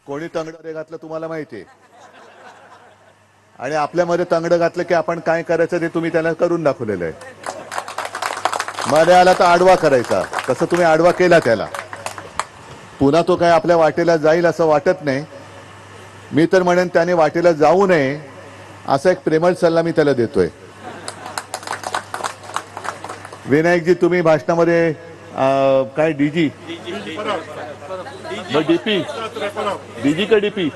कोणी तंगडं घातलं तुम्हाला माहिती आहे, आणि आपल्यामध्ये तंगडं घातलं की आपण काय करायचं ते तुम्ही त्याला करून दाखवलेलं आहे. मध्ये आला तर आडवा करायचा, तसं तुम्ही आडवा केला त्याला. पुन्हा तो काय आपल्या वाटेला जाईल असं वाटत नाही. मी तर म्हणेन त्याने वाटेला जाऊ नये असा एक प्रेमळ सल्ला मी त्याला देतोय. विनायकजी, तुम्ही भाषणामध्ये काय डीजी डीपी डीजी का डीपी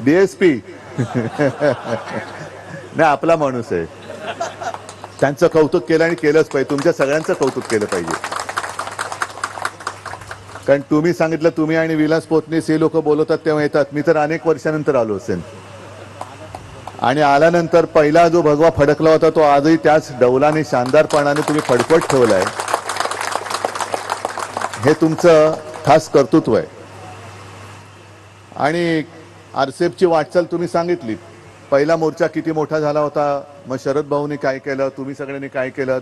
डीएसपी नाही, आपला माणूस आहे. त्यांचं कौतुक केलं आणि केलंच पाहिजे. तुमच्या सगळ्यांचं कौतुक केलं पाहिजे. कारण तुम्ही सांगितलं, तुम्ही आणि विलास पोतनीस हे लोक बोलवतात तेव्हा येतात. मी तर अनेक वर्षानंतर आलो असेल, आणि आल्यानंतर पहिला जो भगवा फडकला होता तो आजही त्याच डौलाने शानदारपणाने तुम्ही फडकवत ठेवलाय. हे तुमचं खास कर्तृत्व आहे. आणि आरसीएफची वाटचाल तुम्ही सांगितली. पहिला मोर्चा किती मोठा झाला होता, मग शरद भाऊनी काय केलं, तुम्ही सगळ्यांनी काय केलं.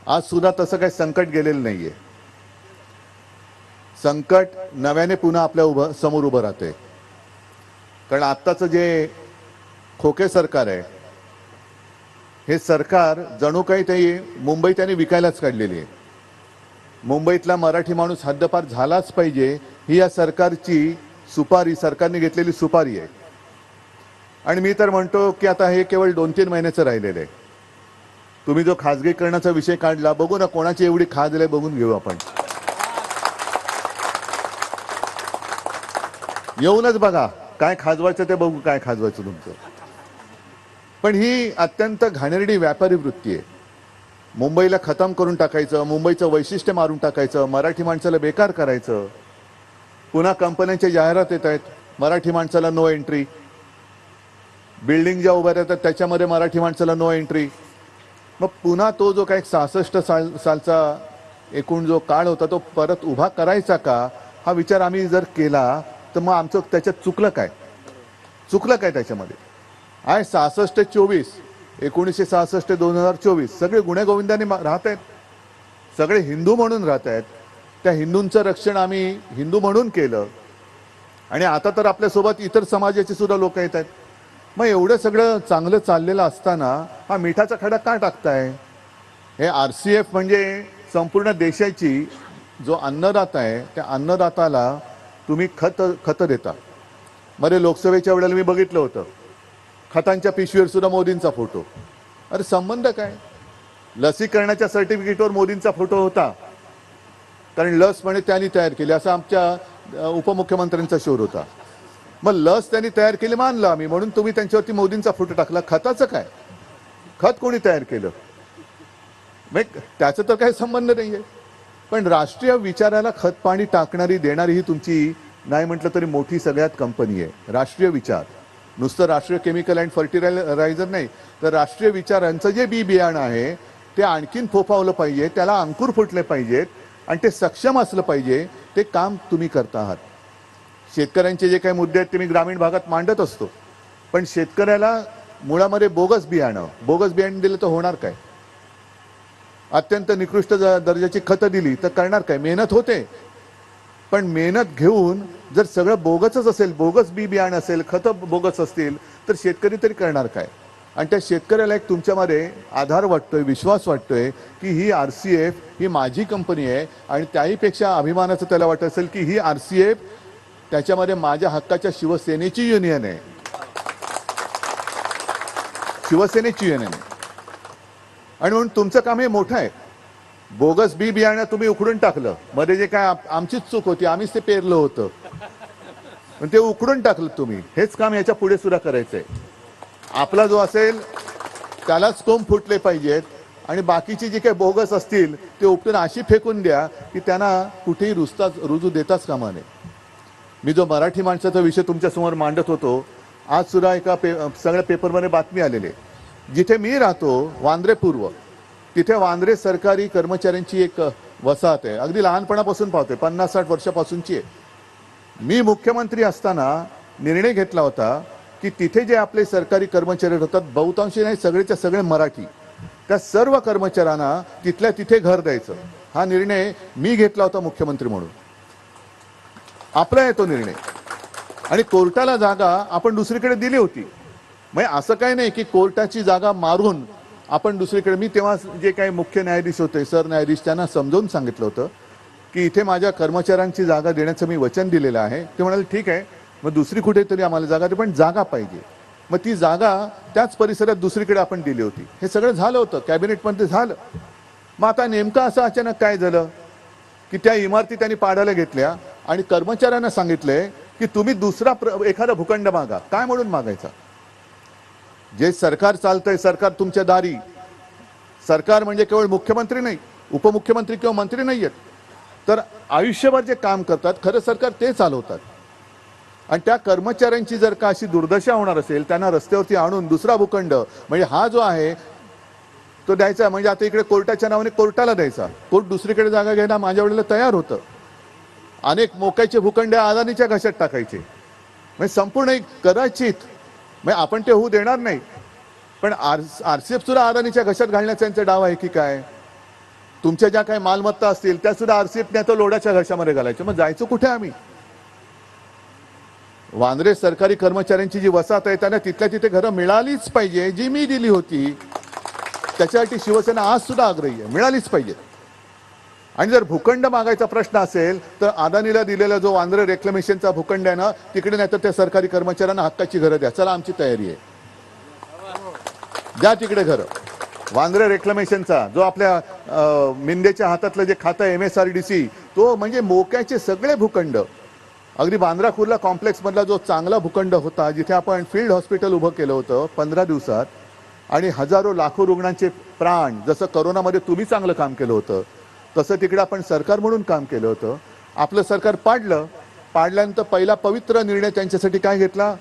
आज सुद्धा तसं काही संकट गेलेलं नाहीये. संकट नव्याने पुन्हा आपल्या समोर उभं राहते. कारण आत्ताचं जे खोके सरकार आहे, हे सरकार जणू काही ते मुंबई त्यांनी विकायलाच काढलेली आहे. मुंबईतला मराठी माणूस हद्दपार झालाच पाहिजे ही या सरकारची सुपारी, सरकारने घेतलेली सुपारी आहे. आणि मी तर म्हणतो की आता हे केवळ 2-3 महिन्याचं राहिलेलं आहे. तुम्ही जो खाजगीकरणाचा विषय काढला, बघू ना कोणाची एवढी खाजले बघून घेऊ आपण. येऊनच बघा काय खाजवायचं ते बघू, काय खाजवायचं तुमचं. पण ही अत्यंत घाणेरडी व्यापारी वृत्ती आहे. मुंबईला खतम करून टाकायचं, मुंबईचं वैशिष्ट्य मारून टाकायचं, मराठी माणसाला बेकार करायचं. पुन्हा कंपन्यांच्या जाहिरात येत आहेत, मराठी माणसाला नो एंट्री. बिल्डिंग ज्या उभ्या राहतात त्याच्यामध्ये मराठी माणसाला नो एंट्री. मग पुन्हा तो जो काही 66 सालचा एकूण जो काळ होता तो परत उभा करायचा का, हा विचार आम्ही जर केला तर मग आमचं त्याच्यात चुकलं काय त्याच्यामध्ये. आहे 66-24, 1966-2024 सगळे गुण्यागोविंदाने राहत आहेत, सगळे हिंदू म्हणून राहत आहेत. त्या हिंदूंचं रक्षण आम्ही हिंदू म्हणून केलं, आणि आता तर आपल्यासोबत इतर समाजाचे सुद्धा लोक येत आहेत. मग एवढं सगळं चांगलं चाललेलं असताना हा मिठाचा खडा का टाकताय. हे आरसीएफ म्हणजे संपूर्ण देशाची जो अन्नदाता आहे, त्या अन्नदाताला तुम्ही खत देता. मध्ये लोकसभेच्या वेळेला मी बघितलं होतं, खतांच्या पिशवीवर सुद्धा मोदींचा फोटो. अरे संबंध काय. लसीकरणाच्या सर्टिफिकेटवर मोदींचा फोटो होता, कारण लस म्हणे त्यांनी तयार केली असं आमच्या उपमुख्यमंत्र्यांचा शोध होता. मग लस त्यांनी तयार केली मानलं आम्ही, म्हणून तुम्ही त्यांच्यावरती मोदींचा फोटो टाकला. खताचं काय, खत कोणी तयार केलं, त्याचा तर काही संबंध नाहीये. पण राष्ट्रीय विचाराला खत पाणी टाकणारी देणारी ही तुमची नाही म्हटलं तरी मोठी सगळ्यात कंपनी आहे. राष्ट्रीय विचार, नुसतं राष्ट्रीय केमिकल अँड फर्टिलायझर नाही, तर राष्ट्रीय विचारांचं जे बी बियाणं आहे ते आणखीन फोफावलं पाहिजे, त्याला अंकुर फुटले पाहिजेत, आणि ते सक्षम असलं पाहिजे. ते काम तुम्ही करता आहात. शेतकऱ्यांचे जे काही मुद्दे आहेत ते मी ग्रामीण भागात मांडत असतो, पण शेतकऱ्याला मुळामध्ये बोगस बियाणं दिलं तर होणार काय. अत्यंत निकृष्ट दर्जाची खतं दिली तर करणार काय. मेहनत होते, पण मेहनत घेऊन जर सगळं बोगसच असेल, बोगस बियाणं असेल, खतं बोगस असतील, तर शेतकरी तरी करणार काय. आणि त्या शेतकऱ्याला एक तुमच्यामध्ये आधार वाटतोय, विश्वास वाटतोय की ही आरसीएफ ही माझी कंपनी आहे, आणि त्याहीपेक्षा अभिमानाचं त्याला वाटत असेल की ही आरसीएफ त्याच्यामध्ये माझ्या हक्काच्या शिवसेनेची युनियन आहे, शिवसेनेची युनियन आहे. आणि म्हणून तुमचं काम हे मोठं आहे. बोगस बियाणं तुम्ही उखडून टाकलं, मध्ये जे काय आमचीच चूक होती, आम्हीच ते पेरलं होतं, पण ते उखडून टाकलं तुम्ही. हेच काम याच्या पुढे सुद्धा करायचंय. आपला जो असेल त्यालाच कोंब फुटले पाहिजेत, आणि बाकीची जी काही बोगस असतील ते उपटून अशी फेकून द्या की त्यांना कुठेही रुजू देताच कामा नये. मी जो मराठी माणसाचा विषय तुमच्या समोर मांडत होतो, आज सुद्धा एका सगळ्या पेपरमध्ये बातमी आलेली. जिथे मी राहतो वांद्रे पूर्व, तिथे वांद्रे सरकारी कर्मचाऱ्यांची एक वसाहत आहे. अगदी लहानपणापासून पाहतोय, 50-60 वर्षापासूनची आहे. मी मुख्यमंत्री असताना निर्णय घेतला होता की तिथे जे आपले सरकारी कर्मचारी होतात, बहुतांशी नाही सगळेच्या सगळे मराठी, त्या सर्व कर्मचाऱ्यांना तिथल्या तिथे घर द्यायचं. हा निर्णय मी घेतला होता मुख्यमंत्री म्हणून, आपला आहे तो निर्णय. आणि कोर्टाला जागा आपण दुसरीकडे दिली होती. म्हणजे असं काही नाही की कोर्टाची जागा मारून आपण दुसरीकडे, मी तेव्हा जे काही मुख्य न्यायाधीश होते, सरन्यायाधीश, त्यांना समजावून सांगितलं होतं की इथे माझ्या कर्मचाऱ्यांची जागा देण्याचं मी वचन दिलेलं आहे. ते म्हणाले ठीक आहे, मग दुसरी कुठेतरी आम्हाला जागा दे, पण जागा पाहिजे. मग ती जागा त्याच परिसरात दुसरीकडे आपण दिली होती. हे सगळं झालं होतं, कॅबिनेटमध्ये झालं. मग आता नेमकं असं अचानक काय झालं की त्या इमारती त्यांनी पाडायला घेतल्या आणि कर्मचाऱ्यांना सांगितलंय की तुम्ही दुसरा एखादा भूखंड मागा. काय म्हणून मागायचा? जे सरकार चालतंय, सरकार तुमच्या दारी. सरकार म्हणजे केवळ मुख्यमंत्री नाही, उपमुख्यमंत्री किंवा मंत्री नाही आहेत, तर आयुष्यभर जे काम करतात खरं सरकार ते चालवतात. आणि त्या कर्मचाऱ्यांची जर का अशी दुर्दशा होणार असेल, त्यांना रस्त्यावरती आणून दुसरा भूखंड, म्हणजे हा जो आहे तो द्यायचा, म्हणजे आता इकडे कोर्टाच्या नावाने कोर्टाला द्यायचा. कोर्ट दुसरीकडे जागा घ्यायला माझ्या वेळेला तयार होतं. अनेक मोक्याचे भूखंड अदानीच्या घशात टाकायचे. म्हणजे संपूर्ण कदाचित म्हणजे आपण ते होऊ देणार नाही, पण आरसीएफ सुद्धा अदानीच्या घशात घालण्याचा त्यांचा डाव आहे की काय? तुमच्या ज्या काही मालमत्ता असतील त्या सुद्धा आरसीएफने तो लोडाच्या घशामध्ये घालायच्या. मग जायचं कुठे आम्ही? वांद्रे सरकारी कर्मचाऱ्यांची जी वसाहत आहे त्यांना तिथल्या तिथे घरं मिळालीच पाहिजे, जी मी दिली होती. त्याच्यासाठी शिवसेना आज सुद्धा आग्रही आहे, मिळालीच पाहिजे. आणि जर भूखंड मागायचा प्रश्न असेल तर अदानीला दिलेला जो वांद्रे रेक्लेमेशनचा भूखंड आहे ना, तिकडे नाही तर त्या सरकारी कर्मचाऱ्यांना हक्काची घरं द्या. चला, आमची तयारी आहे, द्या तिकडे घरं. वांद्रे रेक्लेमेशनचा जो आपल्या मिंदेच्या हातातलं जे खातं MSRDC, तो म्हणजे मोक्याचे सगळे भूखंड, अगदी बांद्रा कुर्ला कॉम्प्लेक्स मधला जो चांगला भूखंड होता, जिथे आपण फील्ड हॉस्पिटल उभं केलं होतं 15 दिवसात, आणि हजारो लाखो रुग्णांचे प्राण, जसं करोनामध्ये तुम्ही चांगलं काम केलं होतं तसं तिकडे आपण सरकार म्हणून काम केलं होतं. आपलं सरकार पाडल्यानंतर पहिला पवित्र निर्णय त्यांच्यासाठी काय घेतला?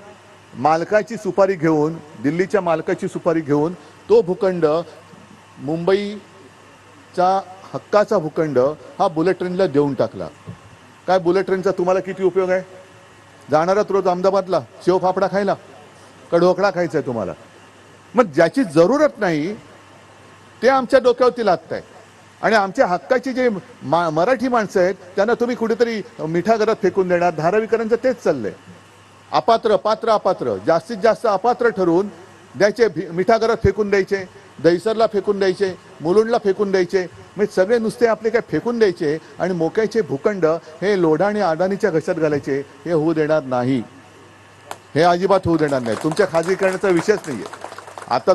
मालकाची सुपारी घेऊन, दिल्लीच्या मालकाची सुपारी घेऊन तो भूखंड, मुंबईचा हक्काचा भूखंड हा बुलेट ट्रेनला देऊन टाकला. काय बुलेट ट्रेनचा तुम्हाला किती उपयोग आहे? जाणारात रोज अहमदाबादला शेवफाफडा खायला का ढोकळा खायचा आहे तुम्हाला? मग ज्याची जरूरत नाही ते आमच्या डोक्यावरती लागत आहे. आणि आमच्या हक्काची जे मराठी माणसं आहेत त्यांना तुम्ही कुठेतरी मिठागरात फेकून देणार. धारावीकरांचं तेच चाललंय. अपात्र, पात्र, अपात्र, जास्तीत जास्त अपात्र ठरवून द्यायचे, मिठागरात फेकून द्यायचे, दहिसरला फेकून द्यायचे, मुलुंडला फेकून द्यायचे. म्हणजे सगळे नुसते आपले काय फेकून द्यायचे आणि मोक्याचे भूखंड हे लोढा आणि अदानीच्या घशात घालायचे. हे होऊ देणार नाही, हे अजिबात होऊ देणार नाही. तुमच्या खाजगीकरणाचा विषयच नाहीये. आता